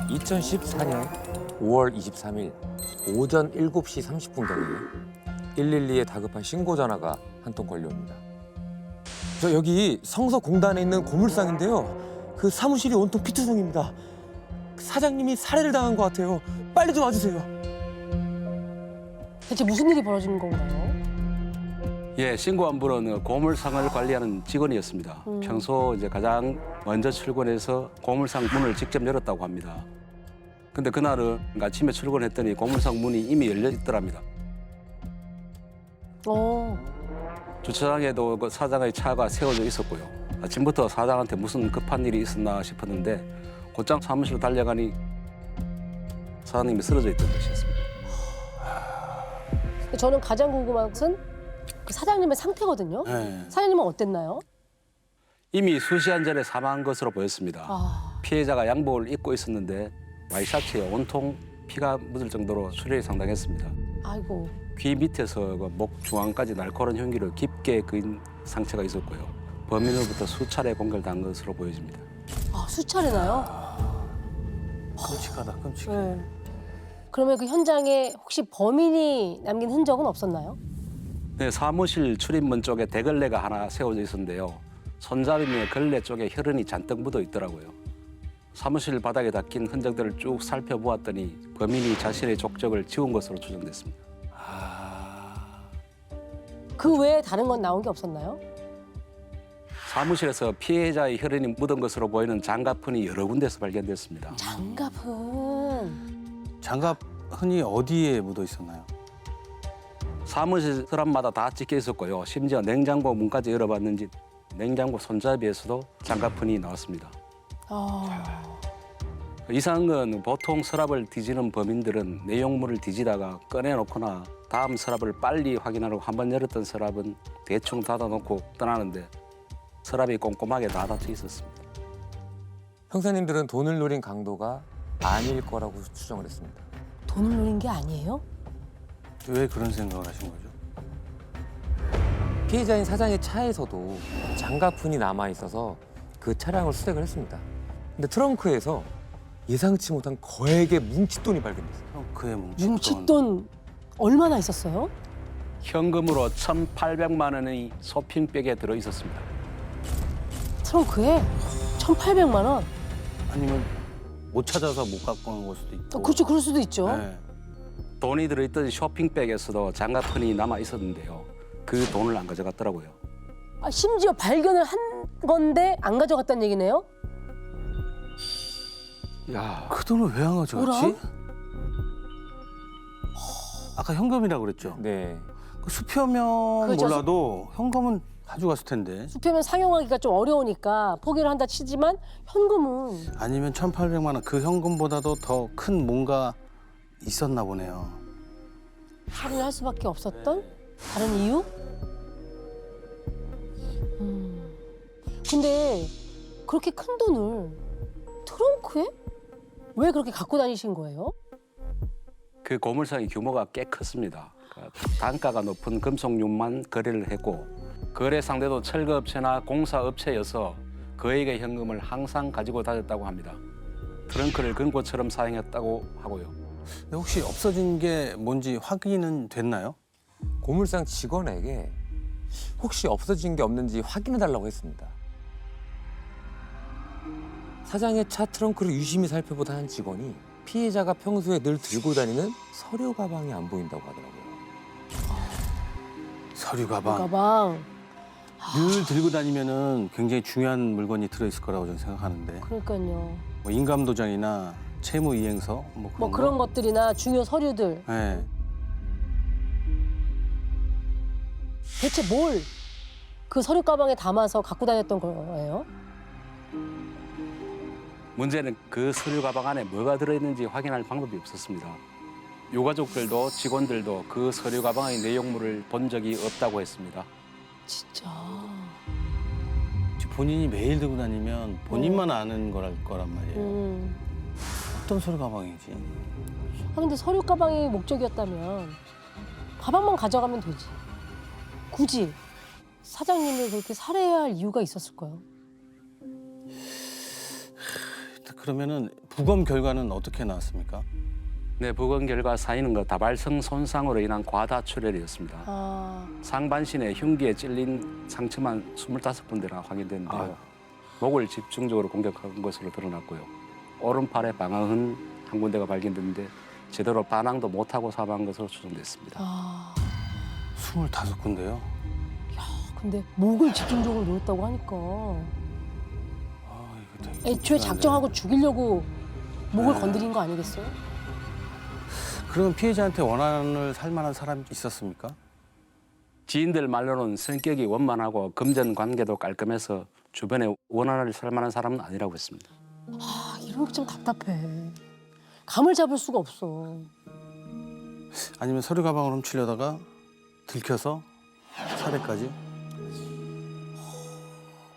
2014년 5월 23일 오전 7시 30분경에 112에 다급한 신고 전화가 한 통 걸려옵니다. 저 여기 성서공단에 있는 고물상인데요. 그 사무실이 온통 피투성입니다. 사장님이 살해를 당한 것 같아요. 빨리 좀 와주세요. 대체 무슨 일이 벌어진 건가요? 예, 신고한 분은 고물상을 관리하는 직원이었습니다. 평소 이제 가장 먼저 출근해서 고물상 문을 직접 열었다고 합니다. 근데 그날은 아침에 출근했더니 고물상 문이 이미 열려 있더랍니다. 주차장에도 그 사장의 차가 세워져 있었고요. 아침부터 사장한테 무슨 급한 일이 있었나 싶었는데 곧장 사무실로 달려가니 사장님이 쓰러져 있던 것이었습니다. 저는 가장 궁금한 것은 그 사장님의 상태거든요. 네. 사장님은 어땠나요? 이미 수시간 전에 사망한 것으로 보였습니다. 아, 피해자가 양복을 입고 있었는데 와이셔츠에 온통 피가 묻을 정도로 출혈이 상당했습니다. 아이고. 귀 밑에서 그목 중앙까지 날카로운 흉기를 깊게 그인 상처가 있었고요. 범인으로부터 수차례 공격당한 것으로 보여집니다. 아, 수차례나요? 끔찍하다, 끔찍해. 네. 그러면 그 현장에 혹시 범인이 남긴 흔적은 없었나요? 네, 사무실 출입문 쪽에 대걸레가 하나 세워져 있었는데요. 손잡이며 걸레 쪽에 혈흔이 잔뜩 묻어 있더라고요. 사무실 바닥에 닦인 흔적들을 쭉 살펴보았더니 범인이 자신의 족적을 지운 것으로 추정됐습니다. 그 외에 다른 건 나온 게 없었나요? 사무실에서 피해자의 혈흔이 묻은 것으로 보이는 장갑흔이 여러 군데서 발견됐습니다. 장갑은 장갑 흔히 어디에 묻어 있었나요? 사무실 서랍마다 다 찍혀 있었고요. 심지어 냉장고 문까지 열어봤는지 냉장고 손잡이에서도 장갑흔이 나왔습니다. 이상한 건 보통 서랍을 뒤지는 범인들은 내용물을 뒤지다가 꺼내놓거나 다음 서랍을 빨리 확인하려고 한 번 열었던 서랍은 대충 닫아놓고 떠나는데 서랍이 꼼꼼하게 다 닫혀 있었습니다. 형사님들은 돈을 노린 강도가 아닐 거라고 추정을 했습니다. 돈을 노린 게 아니에요? 왜 그런 생각을 하신 거죠? 피해자인 사장의 차에서도 장갑흔이 남아 있어서 그 차량을 수색을 했습니다. 근데 트렁크에서 예상치 못한 거액의 뭉칫돈이 발견됐어요. 그의 뭉칫돈. 뭉칫돈 얼마나 있었어요? 현금으로 1,800만 원이 쇼핑백에 들어 있었습니다. 트렁크에 1,800만 원? 아니면 못 찾아서 못 갖고 온 걸 수도 있고. 그렇죠, 그럴 수도 있죠. 네. 돈이 들어있던 쇼핑백에서도 장갑흔이 남아 있었는데요. 그 돈을 안 가져갔더라고요. 아, 심지어 발견을 한 건데 안 가져갔다는 얘기네요? 야, 그 돈을 왜 안 가져갔지? 뭐라? 아까 현금이라고 그랬죠? 네. 그 수표면 그렇죠. 몰라도 현금은 가져갔을 텐데. 수표면 상용하기가 좀 어려우니까 포기를 한다 치지만 현금은 아니면 1,800만 원, 그 현금보다도 더 큰 뭔가 있었나 보네요. 살인을 할 수밖에 없었던 다른 이유? 근데 그렇게 큰 돈을 트렁크에 왜 그렇게 갖고 다니신 거예요? 그 고물상의 규모가 꽤 컸습니다. 그러니까 단가가 높은 금속류만 거래를 했고 거래 상대도 철거업체나 공사업체여서 거액의 현금을 항상 가지고 다녔다고 합니다. 트렁크를 금고처럼 사용했다고 하고요. 근데 혹시 없어진 게 뭔지 확인은 됐나요? 고물상 직원에게 혹시 없어진 게 없는지 확인해달라고 했습니다. 사장의 차 트렁크를 유심히 살펴보다 한 직원이 피해자가 평소에 늘 들고 다니는 서류 가방이 안 보인다고 하더라고요. 서류 가방. 가방. 늘 들고 다니면은 굉장히 중요한 물건이 들어있을 거라고 저는 생각하는데. 그러니까요. 뭐 인감도장이나 채무 이행서 뭐 그런 뭐 그런 거. 것들이나 중요 서류들. 네. 대체 뭘 그 서류 가방에 담아서 갖고 다녔던 거예요? 문제는 그 서류 가방 안에 뭐가 들어있는지 확인할 방법이 없었습니다. 유가족들도 직원들도 그 서류 가방의 내용물을 본 적이 없다고 했습니다. 진짜. 본인이 매일 들고 다니면 본인만 아는 거란 말이에요. 어떤 서류 가방이지? 아, 근데 서류 가방이 목적이었다면 가방만 가져가면 되지. 굳이 사장님을 그렇게 살해해야 할 이유가 있었을까요? 그러면은 부검 결과는 어떻게 나왔습니까? 네, 부검 결과 사인은 다발성 손상으로 인한 과다출혈이었습니다. 아, 상반신에 흉기에 찔린 상처만 25군데나 확인됐는데요. 목을 집중적으로 공격한 것으로 드러났고요. 오른팔에 방아흔 한 군데가 발견됐는데 제대로 반항도 못하고 사망한 것으로 추정됐습니다. 아. 25군데요. 근데 목을 집중적으로 놓았다고 하니까 이거 되게 애초에 불편한데. 작정하고 죽이려고 목을 네. 건드린 거 아니겠어요? 그러면 피해자한테 원한을 살 만한 사람이 있었습니까? 지인들 말로는 성격이 원만하고 금전 관계도 깔끔해서 주변에 원한을 살 만한 사람은 아니라고 했습니다. 아, 이런 게 좀 답답해. 감을 잡을 수가 없어. 아니면 서류 가방을 훔치려다가 들켜서 살해까지?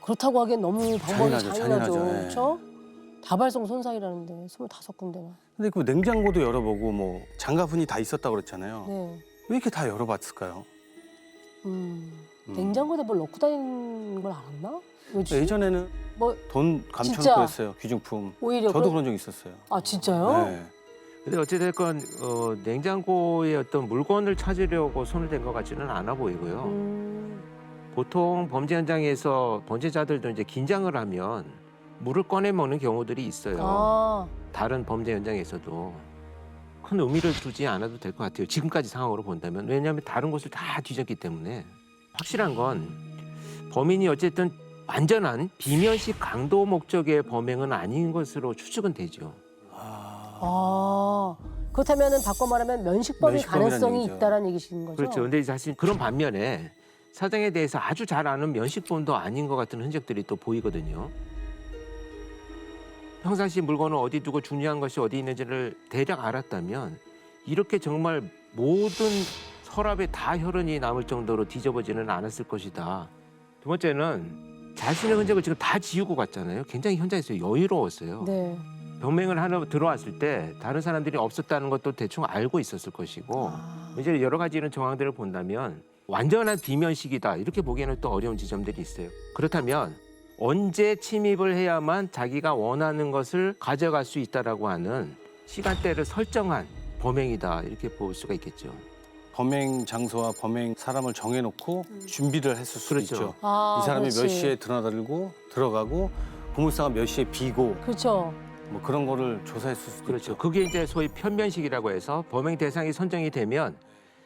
그렇다고 하기엔 너무 방법이 잔인하죠, 잔인하죠. 잔인하죠. 예. 그렇죠? 다발성 손상이라는데 25군데나. 근데 그 냉장고도 열어보고 뭐 장가분이 다 있었다고 그랬잖아요. 네. 왜 이렇게 다 열어봤을까요? 냉장고에 뭘 넣고 다니는 걸 알았나? 왜지? 예전에는 뭐 돈 진짜? 감춰놓고 했어요. 귀중품. 오히려 저도 그런- 그런 적 있었어요. 아 진짜요? 네. 근데 어찌됐건 냉장고에 어떤 물건을 찾으려고 손을 댄 것 같지는 않아 보이고요. 보통 범죄 현장에서 범죄자들도 이제 긴장을 하면 물을 꺼내 먹는 경우들이 있어요. 아, 다른 범죄 현장에서도 큰 의미를 두지 않아도 될 것 같아요. 지금까지 상황으로 본다면. 왜냐하면 다른 곳을 다 뒤졌기 때문에. 확실한 건 범인이 어쨌든 완전한 비면식 강도 목적의 범행은 아닌 것으로 추측은 되죠. 아. 그렇다면은 바꿔 말하면 면식범일 면식범이라는 가능성이 얘기죠. 있다라는 얘기신 거죠? 그렇죠. 근데 사실 그런 반면에 사장에 대해서 아주 잘 아는 면식범도 아닌 것 같은 흔적들이 또 보이거든요. 평상시 물건을 어디 두고 중요한 것이 어디 있는지를 대략 알았다면 이렇게 정말 모든 서랍에 다 혈흔이 남을 정도로 뒤져보지는 않았을 것이다. 두 번째는 자신의 흔적을 지금 다 지우고 갔잖아요. 굉장히 현장에서 여유로웠어요. 네. 병명을 하나 들어왔을 때 다른 사람들이 없었다는 것도 대충 알고 있었을 것이고 아. 이제 여러 가지 이런 정황들을 본다면 완전한 비면식이다 이렇게 보기에는 또 어려운 지점들이 있어요. 그렇다면 언제 침입을 해야만 자기가 원하는 것을 가져갈 수 있다라고 하는 시간대를 설정한 범행이다 이렇게 볼 수가 있겠죠. 범행 장소와 범행 사람을 정해놓고 준비를 했을 수도 그렇죠. 있죠. 아, 이 사람이 몇 그렇지. 시에 들어들고 들어가고 보물상은 몇 시에 비고 그렇죠. 뭐 그런 거를 조사했을 수도 그렇죠. 있죠. 그게 이제 소위 편면식이라고 해서 범행 대상이 선정이 되면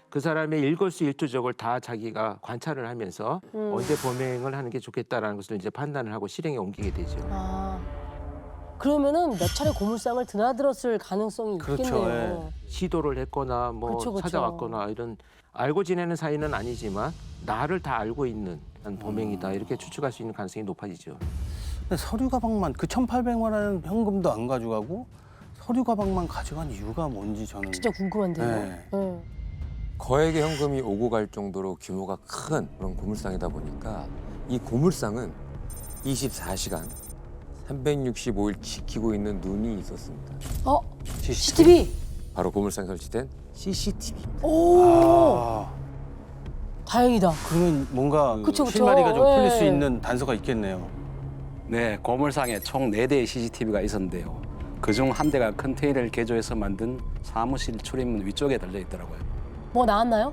그 사람의 일거수일투족을 다 자기가 관찰을 하면서 언제 범행을 하는 게 좋겠다라는 것을 이제 판단을 하고 실행에 옮기게 되죠. 아. 그러면은 몇 차례 고물상을 드나들었을 가능성이 그렇죠, 있겠네요. 시도를 했거나 뭐 그쵸, 그쵸. 찾아왔거나 이런 알고 지내는 사이는 아니지만 나를 다 알고 있는 범행이다 이렇게 추측할 수 있는 가능성이 높아지죠. 근데 서류 가방만 그 1,800만 원 현금도 안 가져가고 서류 가방만 가져간 이유가 뭔지 저는 진짜 궁금한데요. 네. 네. 거액의 현금이 오고 갈 정도로 규모가 큰 그런 고물상이다 보니까 이 고물상은 24시간 365일 지키고 있는 눈이 있었습니다. 어? CCTV. 바로 고물상에 설치된 CCTV. 오. 아, 다행이다. 그러면 뭔가 그쵸, 그쵸. 실마리가 좀 풀릴 수 예. 있는 단서가 있겠네요. 네, 고물상에 총 4대의 CCTV가 있었는데요. 그중 한 대가 컨테이너를 개조해서 만든 사무실 출입문 위쪽에 달려 있더라고요. 뭐 나왔나요?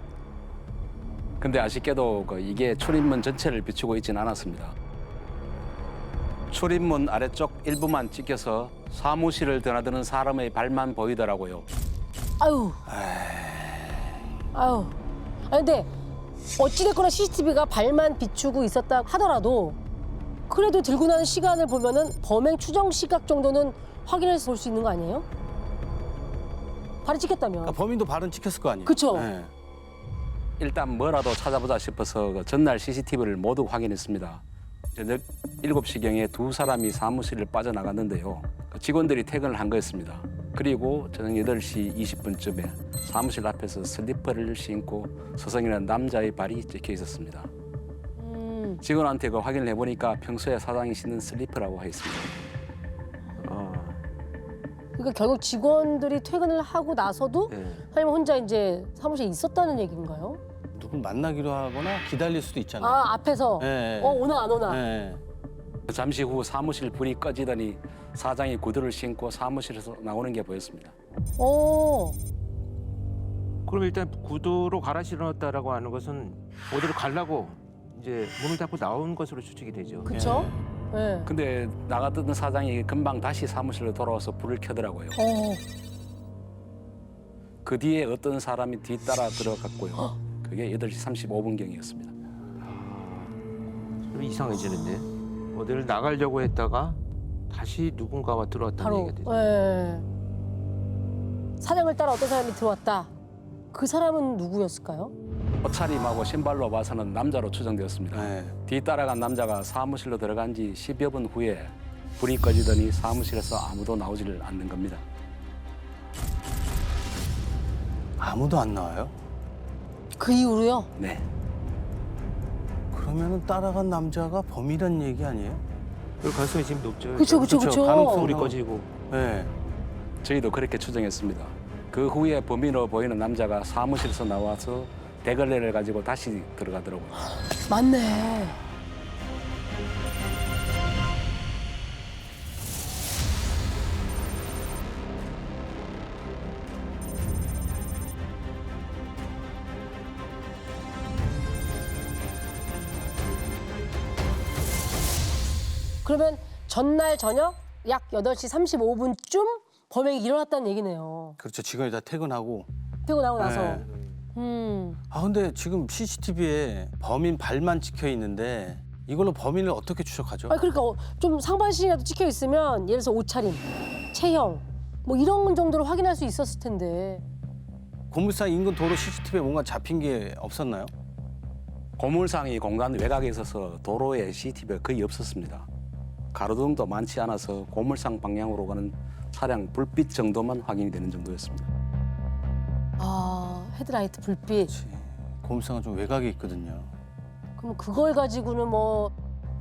근데 아쉽게도 이게 출입문 전체를 비추고 있지는 않았습니다. 출입문 아래쪽 일부만 찍혀서 사무실을 드나드는 사람의 발만 보이더라고요. 아유. 아유. 아니 근데 어찌됐거나 CCTV가 발만 비추고 있었다 하더라도 그래도 들고 나는 시간을 보면은 범행 추정 시각 정도는 확인해서 볼 수 있는 거 아니에요? 발이 찍혔다면. 그러니까 범인도 발은 찍혔을 거 아니에요. 그쵸. 네. 일단 뭐라도 찾아보자 싶어서 전날 CCTV를 모두 확인했습니다. 저녁 7시경에 두 사람이 사무실을 빠져나갔는데요. 직원들이 퇴근을 한 거였습니다. 그리고 저녁 8시 20분쯤에 사무실 앞에서 슬리퍼를 신고 서성이라는 남자의 발이 찍혀 있었습니다. 직원한테 확인을 해보니까 평소에 사장이 신는 슬리퍼라고 했습니다. 그러니까 결국 직원들이 퇴근을 하고 나서도 네. 사장님 혼자 이제 사무실에 있었다는 얘기인가요? 누굴 만나기로 하거나 기다릴 수도 있잖아요. 아 앞에서 네. 오나 안 오나. 네. 잠시 후 사무실 불이 꺼지더니 사장이 구두를 신고 사무실에서 나오는 게 보였습니다. 어. 그럼 일단 구두로 갈아 신었다라고 하는 것은 어디로 가려고 이제 문을 닫고 나온 것으로 추측이 되죠. 그쵸? 네. 근데 나갔던 사장이 금방 다시 사무실로 돌아와서 불을 켜더라고요. 어. 그 뒤에 어떤 사람이 뒤따라 들어갔고요. 그게 8시 35분경이었습니다. 좀 이상해지는데 어디를 나가려고 했다가 다시 누군가와 들어왔다는 바로. 얘기가 되죠. 네. 사장을 따라 어떤 사람이 들어왔다. 그 사람은 누구였을까요? 옷차림하고 신발로 봐서는 남자로 추정되었습니다. 네. 뒤따라간 남자가 사무실로 들어간 지 10여 분 후에 불이 꺼지더니 사무실에서 아무도 나오지를 않는 겁니다. 아무도 안 나와요? 그 이후로요? 네. 그러면은 따라간 남자가 범인이란 얘기 아니에요? 그 가능성이 지금 높죠. 그쵸, 그쵸, 그쵸. 그쵸. 가능성이 불이 꺼지고. 네. 저희도 그렇게 추정했습니다. 그 후에 범인으로 보이는 남자가 사무실에서 나와서 대걸레를 가지고 다시 들어가더라고요. 맞네. 그러면 전날 저녁 약 8시 35분쯤 범행이 일어났다는 얘기네요. 그렇죠. 직원이 다 퇴근하고. 퇴근하고 나서. 네. 아 근데 지금 CCTV에 범인 발만 찍혀 있는데 이걸로 범인을 어떻게 추적하죠? 아니 그러니까 좀 상반신이라도 찍혀 있으면 예를 들어서 옷차림, 체형 뭐 이런 정도로 확인할 수 있었을 텐데. 고물상 인근 도로 CCTV에 뭔가 잡힌 게 없었나요? 고물상이 공간 외곽에 있어서 도로에 CCTV가 거의 없었습니다. 가로등도 많지 않아서 고물상 방향으로 가는 차량 불빛 정도만 확인이 되는 정도였습니다. 아 헤드라이트 불빛. 그렇지. 고물상은 좀 외곽에 있거든요. 그럼 그걸 가지고는 뭐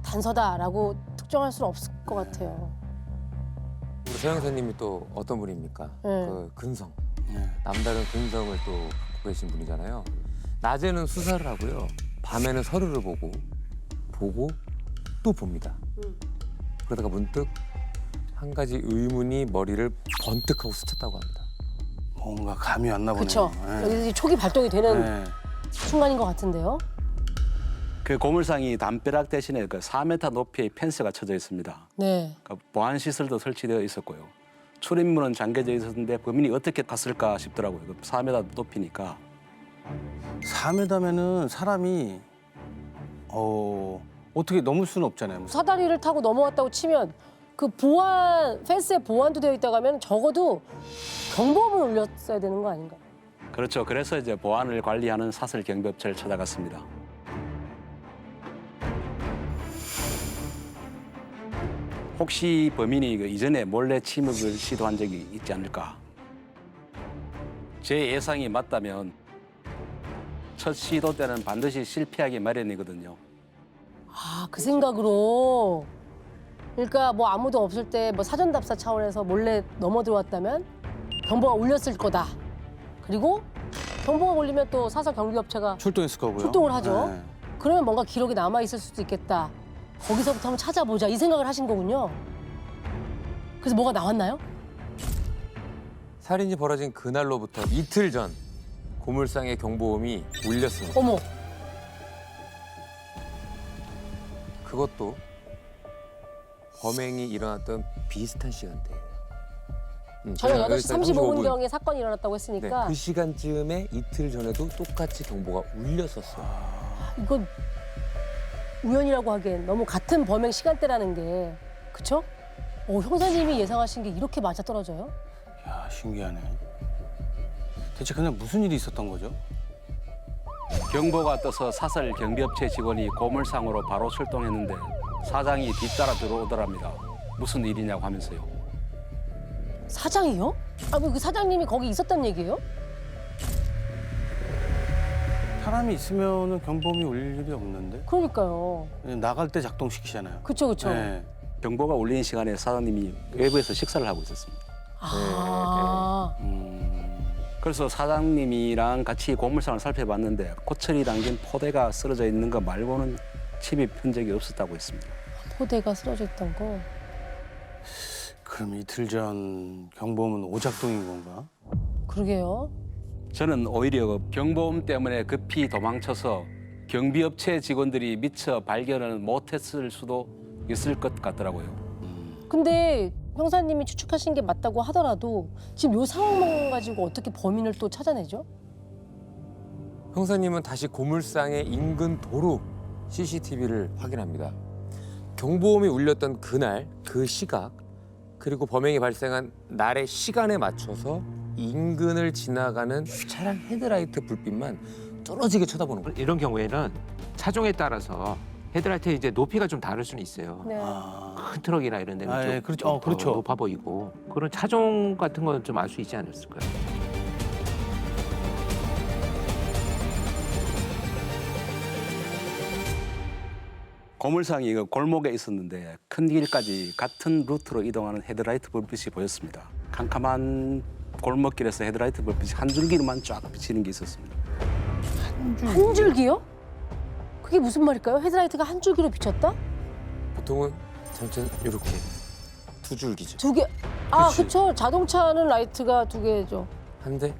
단서다라고 특정할 수는 없을 것 같아요. 우리 서 형사님이 또 어떤 분입니까? 네. 그 근성, 네. 남다른 근성을 또 갖고 계신 분이잖아요. 낮에는 수사를 하고요. 밤에는 서류를 보고 또 봅니다. 그러다가 문득 한 가지 의문이 머리를 번뜩하고 스쳤다고 합니다. 뭔가 감이 왔나 보네요. 그렇죠. 네. 여기서 촉이 발동이 되는 네. 순간인 것 같은데요. 그 고물상이 담벼락 대신에 그 4m 높이의 펜스가 쳐져 있습니다. 네. 그 보안 시설도 설치되어 있었고요. 출입문은 잠겨져 있었는데 범인이 어떻게 갔을까 싶더라고요. 그 4m 높이니까. 4m면은 사람이 어떻게 넘을 수는 없잖아요. 사다리를 타고 넘어왔다고 치면 그 보안 펜스에 보안도 되어 있다고 하면 적어도 경보음을 울렸어야 되는 거 아닌가? 그렇죠. 그래서 이제 보안을 관리하는 사설 경비업체를 찾아갔습니다. 혹시 범인이 그 이전에 몰래 침입을 시도한 적이 있지 않을까? 제 예상이 맞다면 첫 시도 때는 반드시 실패하기 마련이거든요. 아, 그 생각으로. 그러니까 뭐 아무도 없을 때 뭐 사전답사 차원에서 몰래 넘어 들어왔다면 경보가 울렸을 거다. 그리고 경보가 울리면 또 사설 경비업체가 출동했을 거고요. 출동을 하죠. 네. 그러면 뭔가 기록이 남아 있을 수도 있겠다. 거기서부터 한번 찾아보자 이 생각을 하신 거군요. 그래서 뭐가 나왔나요? 살인이 벌어진 그날로부터 이틀 전 고물상의 경보음이 울렸습니다. 어머, 그것도 범행이 일어났던 비슷한 시간대예요. 저녁 8시 35분 35분. 경에 사건이 일어났다고 네, 했으니까 그 시간쯤에 이틀 전에도 똑같이 경보가 울렸었어요. 이건 우연이라고 하기엔 너무 같은 범행 시간대라는 게 그쵸? 형사님이 예상하신 게 이렇게 맞아떨어져요? 야 신기하네. 대체 그냥 무슨 일이 있었던 거죠? 경보가 떠서 사설 경비업체 직원이 고물상으로 바로 출동했는데 사장이 뒤따라 들어오더랍니다. 무슨 일이냐고 하면서요. 사장이요? 아, 그 사장님이 거기 있었단 얘기예요? 사람이 있으면은 경보음이 울릴 일이 없는데 그러니까요. 그냥 나갈 때 작동시키잖아요. 그쵸, 그쵸. 네. 경보가 울리는 시간에 사장님이 외부에서 식사를 하고 있었습니다. 아, 그래서 사장님이랑 같이 고물상을 살펴봤는데 코철이 담긴 포대가 쓰러져 있는 거 말고는 침입 흔적이 없었다고 했습니다. 포대가 쓰러져 있던 거. 그럼 이틀 전 경보음은 오작동인 건가? 그러게요. 저는 오히려 경보음 때문에 급히 도망쳐서 경비업체 직원들이 미처 발견을 못했을 수도 있을 것 같더라고요. 근데 형사님이 추측하신 게 맞다고 하더라도 지금 요 상황만 가지고 어떻게 범인을 또 찾아내죠? 형사님은 다시 고물상의 인근 도로 CCTV를 확인합니다. 경보음이 울렸던 그날 그 시각 그리고 범행이 발생한 날의 시간에 맞춰서 인근을 지나가는 차량 헤드라이트 불빛만 뚫어지게 쳐다보는 거예요. 이런 경우에는 차종에 따라서 헤드라이트의 이제 높이가 좀 다를 수는 있어요. 네. 큰 트럭이나 이런 데는 아, 좀, 예, 그렇죠. 좀 더 그렇죠. 높아 보이고 그런 차종 같은 건 좀 알 수 있지 않았을까요? 고물상이 그 골목에 있었는데 큰 길까지 같은 루트로 이동하는 헤드라이트 불빛이 보였습니다. 캄캄한 골목길에서 헤드라이트 불빛이 한 줄기로만 쫙 비치는 게 있었습니다. 한 줄기요? 그게 무슨 말일까요? 헤드라이트가 한 줄기로 비쳤다? 보통은 전체는 이렇게 두 줄기죠. 두 개. 아, 그치. 그쵸. 자동차는 라이트가 두 개죠. 한 대.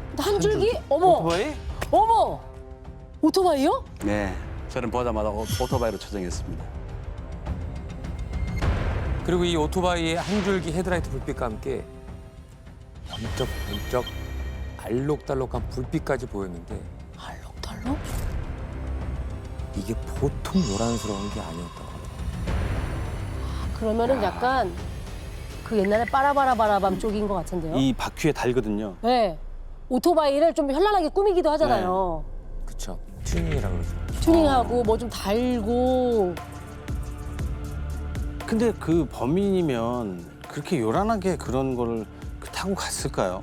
근데 한 줄기? 어머, 오토바이? 어머! 오토바이요? 네, 저는 보자마자 오토바이로 추정했습니다. 그리고 이 오토바이의 한 줄기 헤드라이트 불빛과 함께 번쩍번쩍 알록달록한 불빛까지 보였는데 알록달록? 이게 보통 요란스러운 게 아니었다고 합니다. 그러면은 약간 그 옛날에 빠라바라바라밤 쪽인 것 같은데요? 이 바퀴에 달거든요. 네. 오토바이를 좀 현란하게 꾸미기도 하잖아요. 그쵸? 튜닝이라고 그러죠. 튜닝하고 뭐 좀 달고. 근데 그 범인이면 그렇게 요란하게 그런 거를 타고 갔을까요?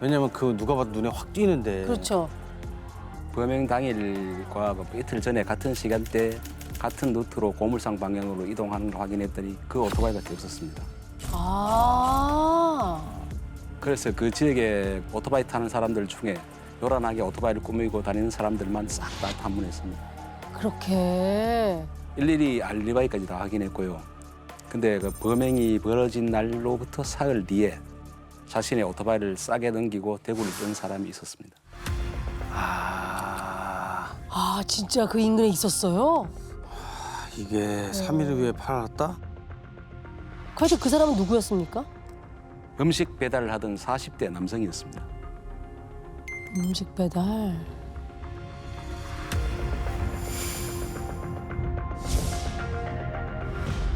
왜냐면 그 누가 봐도 눈에 확 띄는데. 그렇죠. 범행 당일과 그 이틀 전에 같은 시간대 같은 루트로 고물상 방향으로 이동하는 걸 확인했더니 그 오토바이밖에 없었습니다. 아. 그래서 그 지역에 오토바이 타는 사람들 중에 요란하게 오토바이를 꾸미고 다니는 사람들만 싹 다 탐문했습니다. 그렇게. 일일이 알리바이까지 다 확인했고요. 근데 그 범행이 벌어진 날로부터 사흘 뒤에 자신의 오토바이를 싸게 넘기고 대구를 뜬 사람이 있었습니다. 아, 진짜 그 인근에 있었어요? 이게 3일을 위해 팔았다? 과연 그 사람은 누구였습니까? 음식 배달을 하던 40대 남성이었습니다. 음식 배달.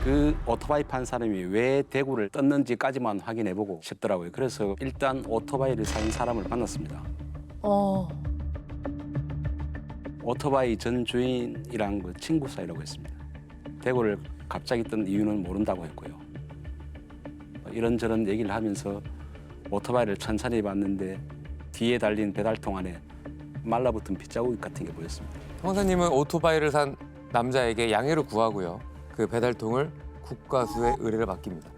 그 오토바이 판 사람이 왜 대구를 떴는지까지만 확인해보고 싶더라고요. 그래서 일단 오토바이를 산 사람을 만났습니다. 어. 오토바이 전 주인이랑 그 친구 사이라고 했습니다. 대구를 갑자기 뜬 이유는 모른다고 했고요. 이런저런 얘기를 하면서 오토바이를 천천히 봤는데 뒤에 달린 배달통 안에 말라붙은 빗자국 같은 게 보였습니다. 형사님은 오토바이를 산 남자에게 양해를 구하고요. 그 배달통을 국과수에 의뢰를 맡깁니다.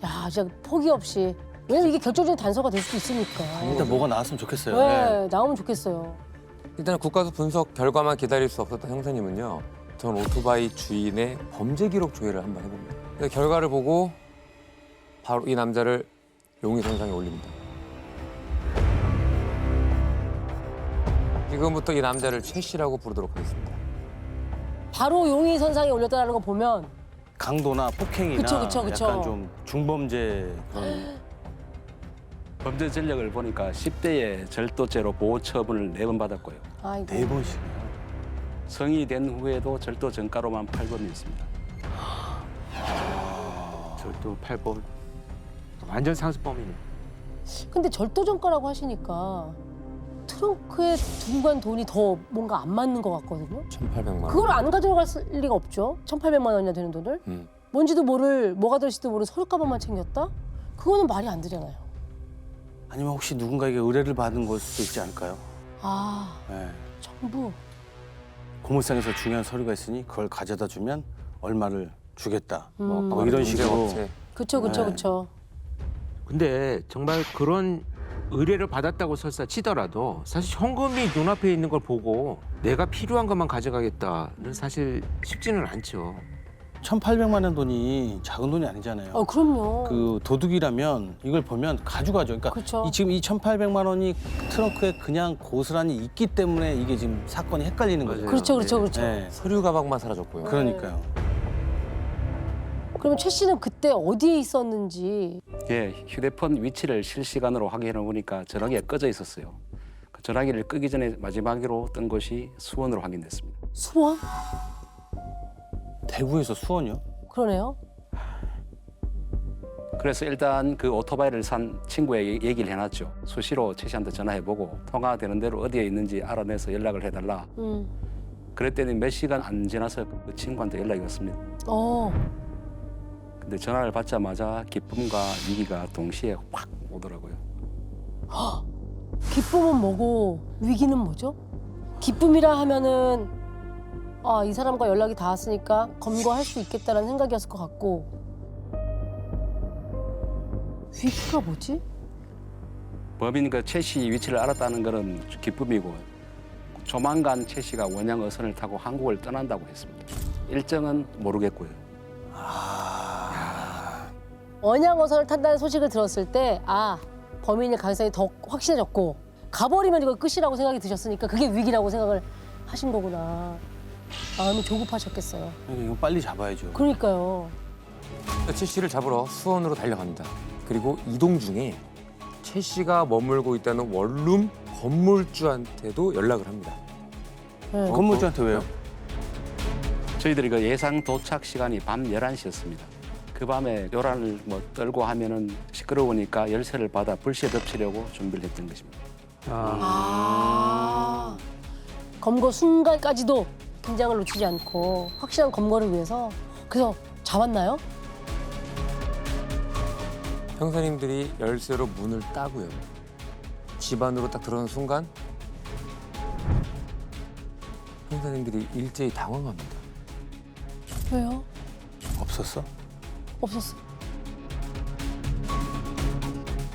야, 진짜 포기 없이. 왜냐면 이게 결정적인 단서가 될 수도 있으니까. 일단 뭐가 나왔으면 좋겠어요. 네, 나오면 좋겠어요. 일단 국과수 분석 결과만 기다릴 수 없었던 형사님은요. 전 오토바이 주인의 범죄 기록 조회를 한번 해봅니다. 그 결과를 보고 바로 이 남자를 용의선상에 올립니다. 지금부터 이 남자를 최 씨라고 부르도록 하겠습니다. 바로 용의선상에 올렸다는 거 보면 강도나 폭행이나 그쵸. 약간 좀 중범죄 그런 범죄 전력을 보니까 10대의 절도죄로 보호 처분을 4번 받았고요. 아이고. 4번씩이요. 성이 된 후에도 절도 전가로만 8번이었습니다. 절도 8번. 완전 상습범이네. 근데 절도전가라고 하시니까 트렁크에 두고 간 돈이 더 뭔가 안 맞는 것 같거든요. 1,800만 원. 그걸 안 가져갔을 리가 없죠. 1,800만 원이나 되는 돈을. 뭔지도 모를, 뭐가 들을지도 모르는 서류 가방만 챙겼다? 그거는 말이 안 되잖아요. 아니면 혹시 누군가에게 의뢰를 받은 걸 수도 있지 않을까요? 아, 네. 정부. 고물상에서 중요한 서류가 있으니 그걸 가져다 주면 얼마를 주겠다. 음. 뭐 이런 식으로. 범죄업체. 그쵸. 근데 정말 그런 의뢰를 받았다고 설사 치더라도 사실 현금이 눈앞에 있는 걸 보고 내가 필요한 것만 가져가겠다는 사실 쉽지는 않죠. 1,800만 원 돈이 작은 돈이 아니잖아요. 그럼요. 그 도둑이라면 이걸 보면 가져가죠. 그러니까 그쵸. 지금 이 1,800만 원이 트렁크에 그냥 고스란히 있기 때문에 이게 지금 사건이 헷갈리는 거죠. 그렇죠, 그렇죠, 그렇죠. 네. 서류 가방만 사라졌고요. 그러니까요. 그러면 최 씨는 그때 어디에 있었는지. 예, 휴대폰 위치를 실시간으로 확인해 보니까 전화기가 꺼져 있었어요. 그 전화기를 끄기 전에 마지막으로 뜬 것이 수원으로 확인됐습니다. 수원? 대구에서 수원이요? 그러네요. 그래서 일단 그 오토바이를 산 친구에게 얘기를 해놨죠. 수시로 최 씨한테 전화해보고 통화되는 대로 어디에 있는지 알아내서 연락을 해달라. 그랬더니 몇 시간 안 지나서 그 친구한테 연락이 왔습니다. 근데 전화를 받자마자 기쁨과 위기가 동시에 확 오더라고요. 기쁨은 뭐고 위기는 뭐죠? 기쁨이라 하면은 이 사람과 연락이 닿았으니까 검거할 수 있겠다라는 생각이었을 것 같고, 위기가 뭐지? 범인 그 최 씨 위치를 알았다는 것은 기쁨이고 조만간 최 씨가 원양 어선을 타고 한국을 떠난다고 했습니다. 일정은 모르겠고요. 원양어선을 탄다는 소식을 들었을 때 범인일 가능성이 더 확실해졌고, 가버리면 이거 끝이라고 생각이 드셨으니까 그게 위기라고 생각을 하신 거구나. 마음이 조급하셨겠어요. 이거 빨리 잡아야죠. 그러니까요. 최 씨를 잡으러 수원으로 달려갑니다. 그리고 이동 중에 최 씨가 머물고 있다는 원룸 건물주한테도 연락을 합니다. 네. 건물주한테 왜요? 저희들이 그 예상 도착 시간이 밤 11시였습니다. 그 밤에 요란을 떨고 하면은 시끄러우니까 열쇠를 받아 불시에 덮치려고 준비를 했던 것입니다. 검거 순간까지도 긴장을 놓치지 않고 확실한 검거를 위해서. 그래서 잡았나요? 형사님들이 열쇠로 문을 따고요. 집 안으로 딱 들어오는 순간 형사님들이 일제히 당황합니다. 왜요? 없었어? 없었어.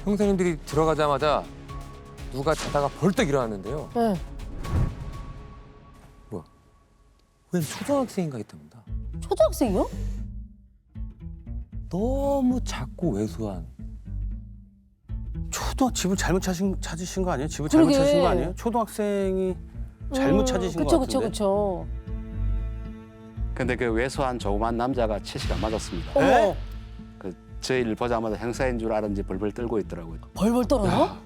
형사님들이 들어가자마자 누가 자다가 벌떡 일어났는데요. 네. 웬 초등학생인가 했답니다. 초등학생이요? 너무 작고 왜소한. 집을 잘못 찾으신 거 아니에요? 집을 그러게. 잘못 찾으신 거 아니에요? 초등학생이 잘못 찾으신 거 같은데. 그쵸. 근데 그 왜소한 조그만 남자가 최 씨가 맞았습니다. 어머, 그 저희를 보자마자 형사인 줄 알았는지 벌벌 떨고 있더라고요. 벌벌 떨어요?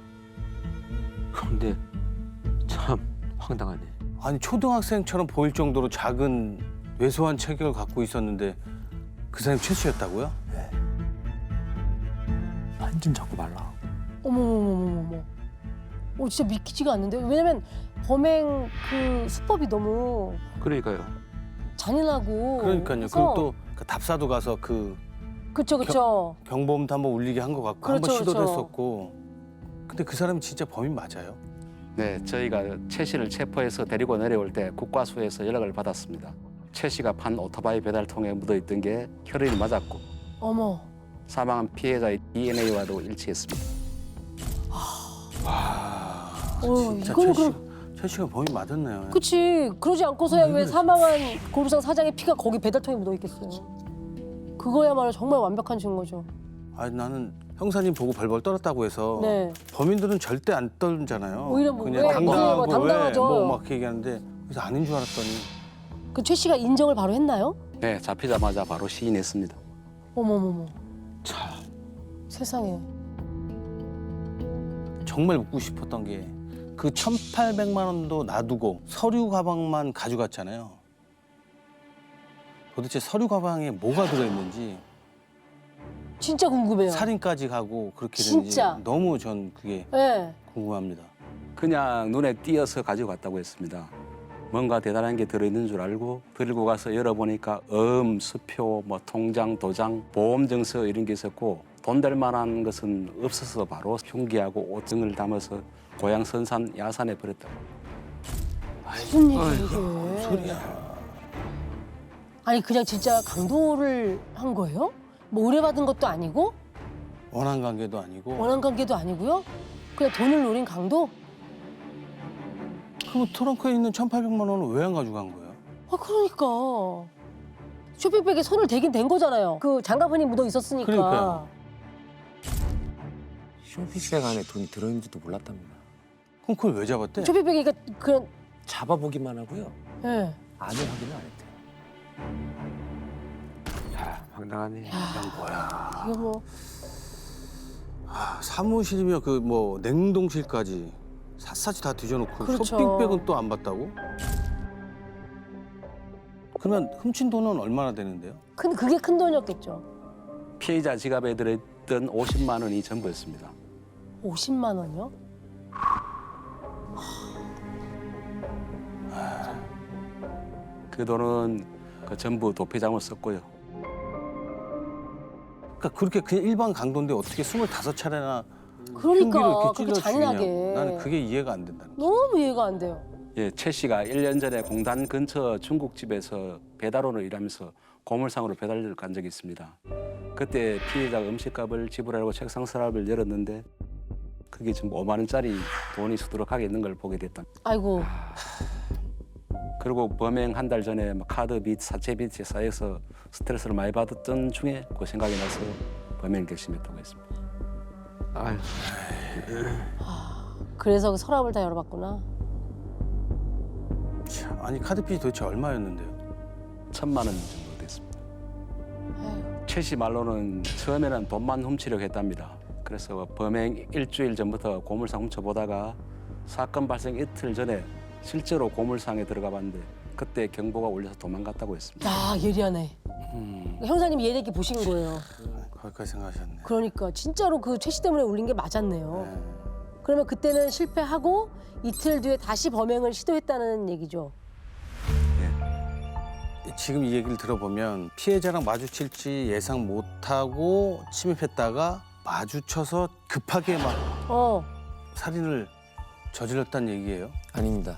근데 참 황당하네. 아니 초등학생처럼 보일 정도로 작은 왜소한 체격을 갖고 있었는데 그 사람이 최 씨였다고요? 완전 작고 말라. 어머머머머머. 진짜 믿기지가 않는데. 왜냐면 범행 그 수법이 너무 그러니까요. 잔인하고. 그러니까요. 해서- 그리고 또 그 답사도 가서 그 그쵸. 경보음도 한번 울리게 한 것 같고 그렇죠, 한번 시도도 그렇죠. 했었고. 근데 그 사람이 진짜 범인 맞아요? 네, 저희가 최 씨를 체포해서 데리고 내려올 때 국과수에서 연락을 받았습니다. 최 씨가 판 오토바이 배달통에 묻어있던 게 혈흔이 맞았고 어머. 사망한 피해자의 DNA와도 일치했습니다. 진짜 이거는 최 씨가 범인 맞았네요. 그치. 그러지 않고서야 왜 사망한 고물상 사장의 피가 거기 배달통에 묻어 있겠어요. 그거야말로 정말 완벽한 증거죠. 아니 나는 형사님 보고 벌벌 떨었다고 해서 네. 범인들은 절대 안 떨잖아요. 오히려 뭐 그냥 왜, 당당하고 뭐 당당하죠. 뭐막 얘기하는데 그래서 아닌 줄 알았더니 그 최 씨가 인정을 바로 했나요? 네, 잡히자마자 바로 시인했습니다. 어머머머. 세상에. 정말 묻고 싶었던 게 그 1,800만 원도 놔두고 서류 가방만 가져갔잖아요. 도대체 서류 가방에 뭐가 들어있는지 진짜 궁금해요. 살인까지 가고 그렇게 진짜. 되는지 너무 전 그게 네. 궁금합니다. 그냥 눈에 띄어서 가지고 갔다고 했습니다. 뭔가 대단한 게 들어있는 줄 알고 들고 가서 열어보니까 수표, 통장, 도장, 보험증서 이런 게 있었고 돈 될 만한 것은 없어서 바로 흉기하고 옷 등을 담아서 고향 선산 야산에 버렸다고. 무슨 얘기야 이게. 소리야. 아니 그냥 진짜 강도를 한 거예요? 뭐 의뢰받은 것도 아니고 원한 관계도 아니고. 원한 관계도 아니고요? 그냥 돈을 노린 강도? 그럼 트렁크에 있는 1,800만 원은 왜 안 가져간 거예요? 그러니까 쇼핑백에 손을 대긴 댄 거잖아요. 그 장갑판이 묻어 있었으니까. 그러니까요. 쇼핑백 안에 돈이 들어있는지도 몰랐답니다. 그럼 그걸 왜 잡았대? 쇼핑백이 그냥 잡아보기만 하고요. 예. 안에 확인을 안 했대요. 야, 황당하네. 이게 뭐 아, 사무실이며 그 뭐 냉동실까지 샅샅이 다 뒤져놓고 그렇죠. 쇼핑백은 또 안 봤다고? 그러면 훔친 돈은 얼마나 되는데요? 그게 큰 돈이었겠죠. 피해자 지갑에 들어있던 50만 원이 전부였습니다. 50만 원이요? 그 돈은 그 전부 도피장으로 썼고요. 그러니까 그렇게 그냥 일반 강도인데 어떻게 25차례나 그러니까 이렇게 그렇게 찔러 잔인하게. 죽이냐고. 나는 그게 이해가 안 된다는 거야. 너무 이해가 안 돼요. 예, 최 씨가 1년 전에 공단 근처 중국집에서 배달원으로 일하면서 고물상으로 배달을 간 적이 있습니다. 그때 피해자가 음식값을 지불하려고 책상 서랍을 열었는데 그게 지금 5만 원짜리 돈이 수두룩하게 있는 걸 보게 됐다. 아이고. 그리고 범행 한 달 전에 막 카드 빚, 사채 빚에 쌓여서 스트레스를 많이 받았던 중에 그 생각이 나서 범행을 결심했다고 했습니다. 아유, 그래서 그 서랍을 다 열어봤구나. 참, 아니 카드빚이 도대체 얼마였는데요? 1,000만 원 정도 됐습니다. 아유. 최 씨 말로는 처음에는 돈만 훔치려고 했답니다. 그래서 범행 일주일 전부터 고물상 훔쳐보다가 사건 발생 이틀 전에 실제로 고물상에 들어가 봤는데 그때 경보가 울려서 도망갔다고 했습니다. 야 예리하네. 형사님이 예리하게 보신 거예요. 거기까지 생각하셨네. 그러니까 진짜로 그 최 씨 때문에 울린 게 맞았네요. 네. 그러면 그때는 실패하고 이틀 뒤에 다시 범행을 시도했다는 얘기죠. 지금 이 얘기를 들어보면 피해자랑 마주칠지 예상 못하고 침입했다가 마주쳐서 급하게 막 어. 살인을 저질렀다는 얘기예요? 아닙니다.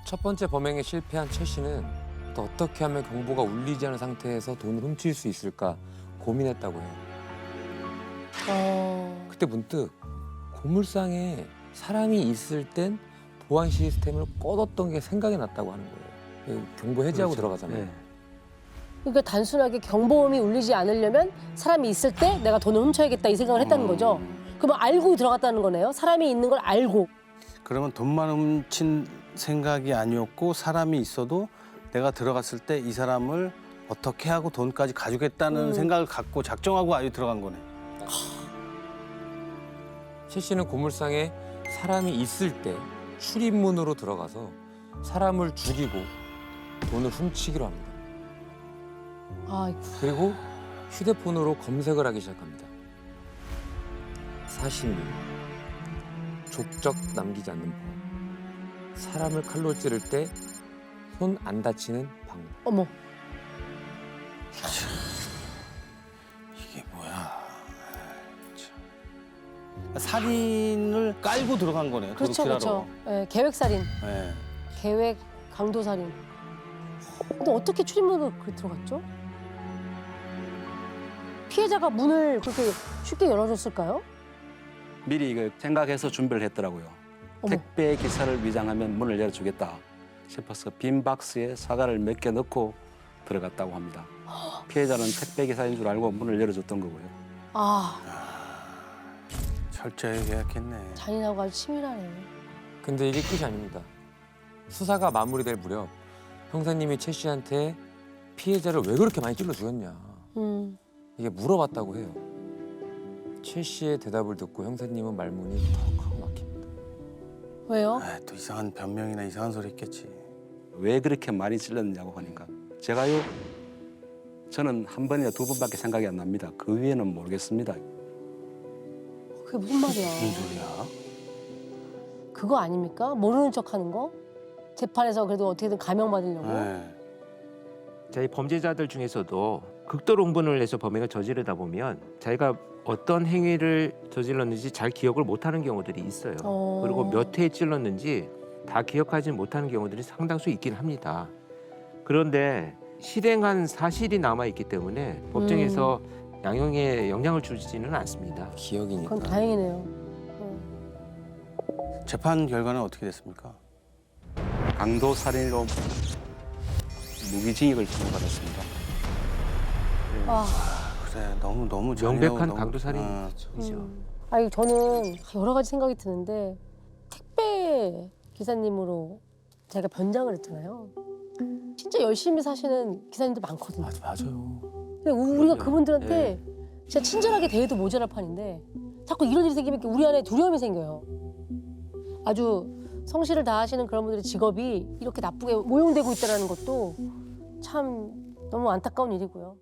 첫 번째 범행에 실패한 최 씨는 또 어떻게 하면 경보가 울리지 않은 상태에서 돈을 훔칠 수 있을까 고민했다고 해요. 그때 문득 고물상에 사람이 있을 땐 보안 시스템을 꺼뒀던 게 생각이 났다고 하는 거예요. 경보 해제하고 들어가잖아요. 네. 그러니까 단순하게 경보음이 울리지 않으려면 사람이 있을 때 내가 돈을 훔쳐야겠다 이 생각을 했다는 거죠. 그러면 알고 들어갔다는 거네요. 사람이 있는 걸 알고. 그러면 돈만 훔친 생각이 아니었고 사람이 있어도 내가 들어갔을 때 이 사람을 어떻게 하고 돈까지 가져겠다는 생각을 갖고 작정하고 아예 들어간 거네. 최 씨는 고물상에 사람이 있을 때 출입문으로 들어가서 사람을 죽이고 돈을 훔치기로 합니다. 아이고. 그리고 휴대폰으로 검색을 하기 시작합니다. 사신비, 족적 남기지 않는 법, 사람을 칼로 찌를 때 손 안 다치는 방법. 어머. 이게 뭐야? 살인을 깔고 들어간 거네요. 그렇죠, 도둑질하러. 그렇죠. 예, 계획살인, 네. 계획 강도살인. 근데 어떻게 출입문으로 그렇게 들어갔죠? 피해자가 문을 그렇게 쉽게 열어줬을까요? 미리 그 생각해서 준비를 했더라고요. 어머. 택배 기사를 위장하면 문을 열어주겠다 싶어서 빈 박스에 사과를 몇 개 넣고 들어갔다고 합니다. 피해자는 택배 기사인 줄 알고 문을 열어줬던 거고요. 아, 철저하게 계약했네. 잔인하고 아주 치밀하네. 근데 이게 끝이 아닙니다. 수사가 마무리될 무렵 형사님이 최 씨한테 피해자를 왜 그렇게 많이 찔러 죽였냐 이게 물어봤다고 해요. 최 씨의 대답을 듣고 형사님은 말문이 턱 하고 막힙니다. 왜요? 아, 또 이상한 변명이나 이상한 소리 있겠지. 왜 그렇게 많이 찔렀냐고 하니까 제가요 저는 한 번이나 두 번밖에 생각이 안 납니다. 그 위에는 모르겠습니다. 그게 무슨 말이야? 무슨 소리야? 그거 아닙니까? 모르는 척하는 거? 재판에서 그래도 어떻게든 감형받으려고? 네. 자기 범죄자들 중에서도 극도로 흥분을 해서 범행을 저지르다 보면 자기가 어떤 행위를 저질렀는지 잘 기억을 못하는 경우들이 있어요. 그리고 몇 회에 찔렀는지 다 기억하지 못하는 경우들이 상당수 있긴 합니다. 그런데 실행한 사실이 남아 있기 때문에 법정에서 양형에 영향을 주지는 않습니다. 기억이니까. 그건 다행이네요. 재판 결과는 어떻게 됐습니까? 강도 살인으로 무기징역을 처분받았습니다. 아, 그래 너무 명백한 너무- 강도 어. 살인이죠. 아니 저는 여러 가지 생각이 드는데 택배 기사님으로 제가 변장을 했잖아요. 진짜 열심히 사시는 기사님들 많거든요. 맞아요. 근데 우리가 그럼요. 그분들한테 진짜 친절하게 대해도 모자랄 판인데 자꾸 이런 일이 생기면 우리 안에 두려움이 생겨요. 아주 성실을 다하시는 그런 분들의 직업이 이렇게 나쁘게 오용되고 있다는 것도 참 너무 안타까운 일이고요.